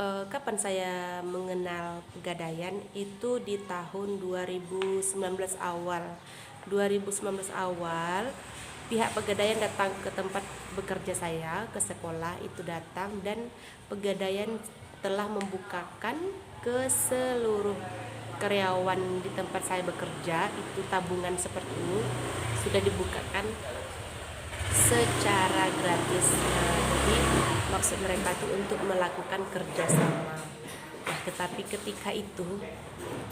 Kapan saya mengenal Pegadaian itu di tahun 2019 awal. 2019 awal, pihak Pegadaian datang ke tempat bekerja saya, ke sekolah itu datang, dan Pegadaian telah membukakan ke seluruh karyawan di tempat saya bekerja itu tabungan seperti ini sudah dibukakan secara gratis. Jadi maksud mereka itu untuk melakukan kerjasama. Nah, tetapi ketika itu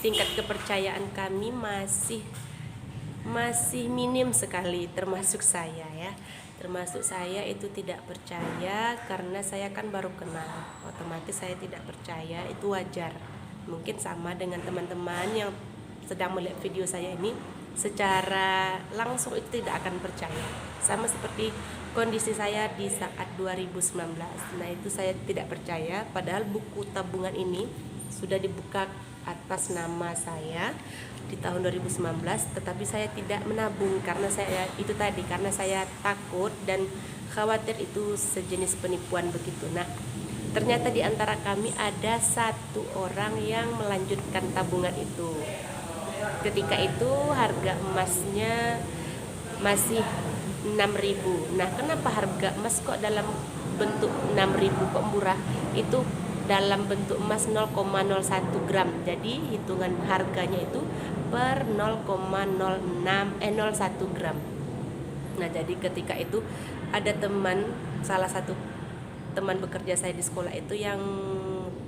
tingkat kepercayaan kami masih minim sekali, termasuk saya ya. Termasuk saya itu tidak percaya karena saya kan baru kenal. Otomatis saya tidak percaya, itu wajar. Mungkin sama dengan teman-teman yang sedang melihat video saya ini, secara langsung itu tidak akan percaya. Sama seperti kondisi saya di saat 2019. Nah, itu saya tidak percaya padahal buku tabungan ini sudah dibuka atas nama saya di tahun 2019, tetapi saya tidak menabung karena saya takut dan khawatir itu sejenis penipuan begitu. Nah, ternyata di antara kami ada satu orang yang melanjutkan tabungan itu. Ketika itu harga emasnya masih 6.000. Nah, kenapa harga emas kok dalam bentuk 6.000 kok murah? Itu dalam bentuk emas 0,01 gram. Jadi hitungan harganya itu per 0,01 gram. Nah, jadi ketika itu ada salah satu teman bekerja saya di sekolah itu yang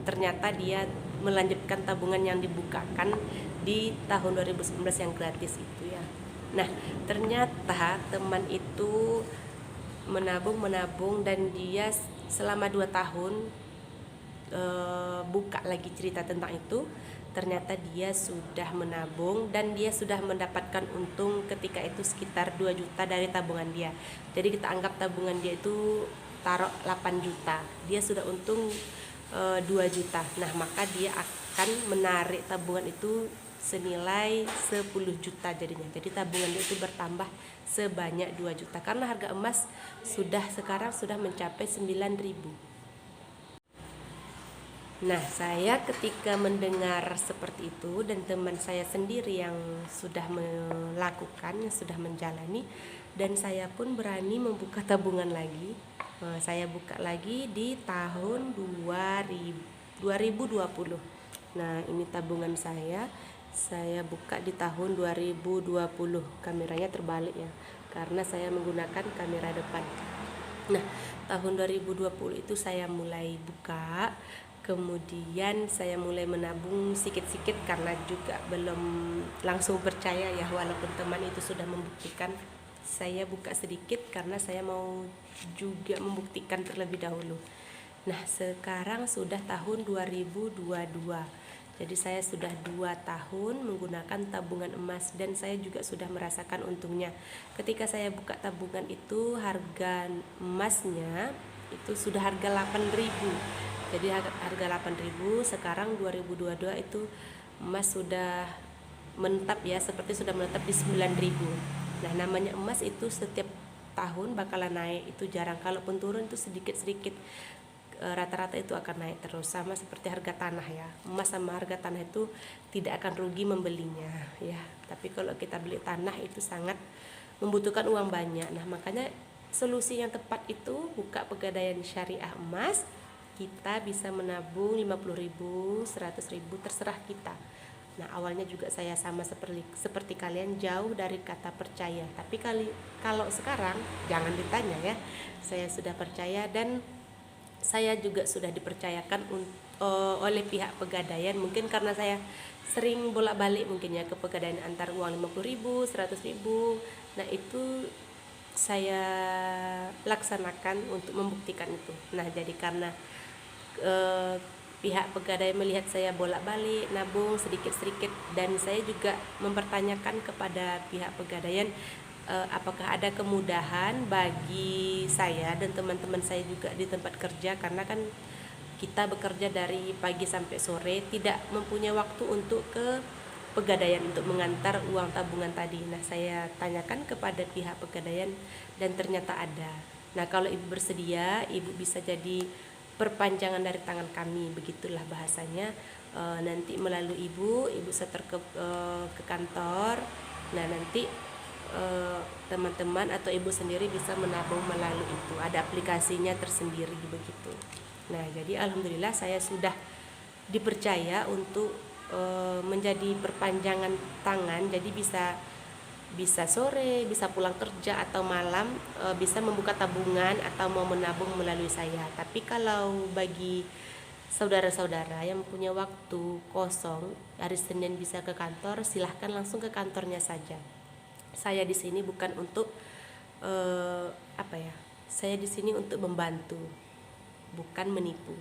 ternyata dia melanjutkan tabungan yang dibukakan di tahun 2019 yang gratis itu ya. Nah, ternyata teman itu menabung dan dia selama 2 tahun buka lagi cerita tentang itu. Ternyata dia sudah menabung dan dia sudah mendapatkan untung ketika itu sekitar 2 juta dari tabungan dia. Jadi kita anggap tabungan dia itu taruh 8 juta, dia sudah untung 2 juta. Nah, maka dia akan menarik tabungan itu senilai 10 juta jadinya. Jadi tabungan dia itu bertambah sebanyak 2 juta karena harga emas sekarang sudah mencapai 9.000. Nah, saya ketika mendengar seperti itu dan teman saya sendiri yang sudah melakukan, yang sudah menjalani, dan saya pun berani membuka tabungan lagi. Saya buka lagi di tahun 2020. Nah, ini tabungan saya buka di tahun 2020. Kameranya terbalik ya, karena saya menggunakan kamera depan. Nah, tahun 2020 itu saya mulai buka. Kemudian saya mulai menabung sikit-sikit karena juga belum langsung percaya ya, walaupun teman itu sudah membuktikan. Saya buka sedikit karena saya mau juga membuktikan terlebih dahulu. Nah, sekarang sudah tahun 2022. Jadi saya sudah 2 tahun menggunakan tabungan emas dan saya juga sudah merasakan untungnya. Ketika saya buka tabungan itu harga emasnya itu sudah harga 8.000. Jadi harga 8.000, sekarang 2022 itu emas sudah menetap ya, seperti sudah menetap di 9.000. Nah, namanya emas itu setiap tahun bakalan naik, itu jarang. Kalaupun turun itu sedikit-sedikit, rata-rata itu akan naik terus. Sama seperti harga tanah ya, emas sama harga tanah itu tidak akan rugi membelinya ya. Tapi kalau kita beli tanah itu sangat membutuhkan uang banyak. Nah, makanya solusi yang tepat itu buka Pegadaian Syariah Emas. Kita bisa menabung 50.000, 100.000, terserah kita. Nah, awalnya juga saya sama seperti kalian, jauh dari kata percaya. Tapi kalau sekarang jangan ditanya ya. Saya sudah percaya dan saya juga sudah dipercayakan oleh pihak Pegadaian. Mungkin karena saya sering bolak-balik mungkin ya ke Pegadaian antar uang 50.000, 100.000. Nah, itu saya laksanakan untuk membuktikan itu. Nah, jadi karena pihak Pegadaian melihat saya bolak-balik nabung sedikit-sedikit, dan saya juga mempertanyakan kepada pihak Pegadaian apakah ada kemudahan bagi saya dan teman-teman saya juga di tempat kerja, karena kan kita bekerja dari pagi sampai sore, tidak mempunyai waktu untuk ke Pegadaian untuk mengantar uang tabungan tadi. Nah, saya tanyakan kepada pihak Pegadaian dan ternyata ada. Nah, kalau ibu bersedia, ibu bisa jadi perpanjangan dari tangan kami, begitulah bahasanya. Nanti melalui ibu setor ke kantor. Nah, nanti teman-teman atau ibu sendiri bisa menabung melalui itu, ada aplikasinya tersendiri begitu. Nah, jadi alhamdulillah saya sudah dipercaya untuk menjadi perpanjangan tangan, jadi bisa sore, bisa pulang kerja atau malam, bisa membuka tabungan atau mau menabung melalui saya. Tapi kalau bagi saudara-saudara yang punya waktu kosong, hari Senin bisa ke kantor, silahkan langsung ke kantornya saja. Saya di sini bukan untuk saya di sini untuk membantu, bukan menipu.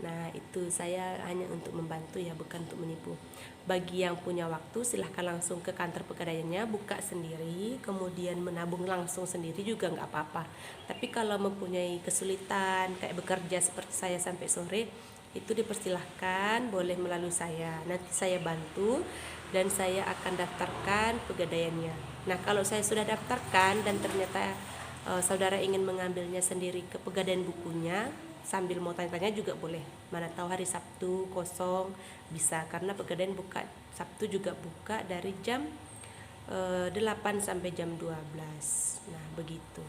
Nah, itu saya hanya untuk membantu ya, bukan untuk menipu. Bagi yang punya waktu, silahkan langsung ke kantor pegadaiannya, buka sendiri, kemudian menabung langsung sendiri juga nggak apa-apa. Tapi kalau mempunyai kesulitan, kayak bekerja seperti saya sampai sore, itu dipersilahkan, boleh melalui saya. Nanti saya bantu dan saya akan daftarkan pegadaiannya. Nah, kalau saya sudah daftarkan dan ternyata saudara ingin mengambilnya sendiri ke pegadaian bukunya, sambil mau tanya-tanya juga boleh. Mana tahu hari Sabtu kosong, bisa, karena pegadaian buka Sabtu juga buka dari jam 8 sampai jam 12. Nah, begitu.